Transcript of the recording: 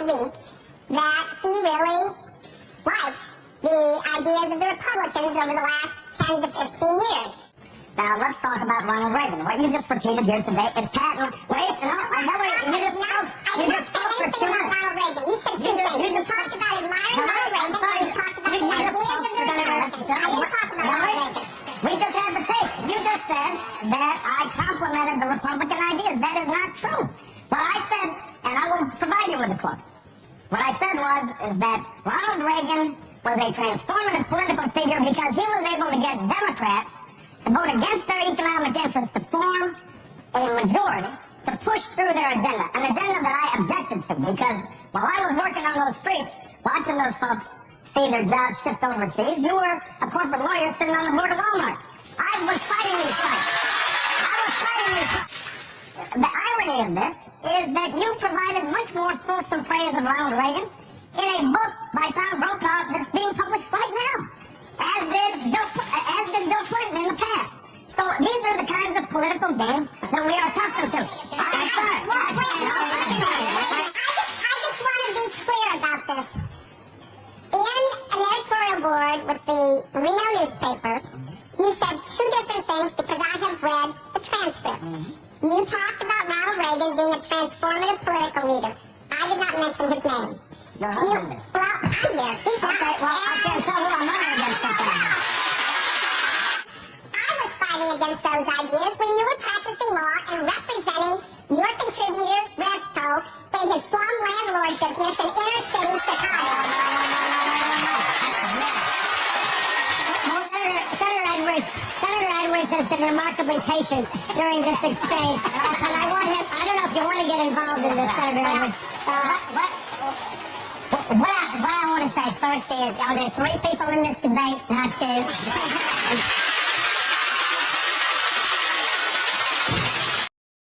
week that he really liked the ideas of the Republicans over the last 10 to 15 years. Now, let's talk about Ronald Reagan. What you just repeated here today is patent. Wait, no, you just spoke for 2 minutes. Ronald Reagan. You said two things. You talked about admiring Ronald Reagan, and you talked about the ideas of the Republicans. I didn't talk about Ronald Reagan. We just had the tape. You just said that I complimented the Republican ideas. That is not true. What I said, and I will provide you with a quote. What I said is that Ronald Reagan was a transformative political figure because he was able to get Democrats to vote against their economic interests to form a majority to push through their agenda, an agenda that I objected to because while I was working on those streets, watching those folks see their jobs shift overseas, you were a corporate lawyer sitting on the board of Walmart. I was fighting these fights. The irony of this is that you provided much more fulsome praise of Ronald Reagan in a book by Tom Brokaw that's being published right now, as did Bill Clinton in the past. So these are the kinds of political games that we are accustomed to. I'm sorry. I just want to be clear about this. In an editorial board with the Reno newspaper, you said 2 different things because I have read the transcript. You talked about Ronald Reagan being a transformative political leader. I did not mention his name. Your husband did. Well, I'm here. He's okay, well, I can't tell who I'm running against this time. I was fighting against those ideas when you were practicing law and representing your contributor, Resco, in his slum landlord business in inner city Chicago. Senator Edwards has been remarkably patient during this exchange, and I don't know if you want to get involved in this, Senator Edwards. What I want to say first is, are there 3 people in this debate? Not 2.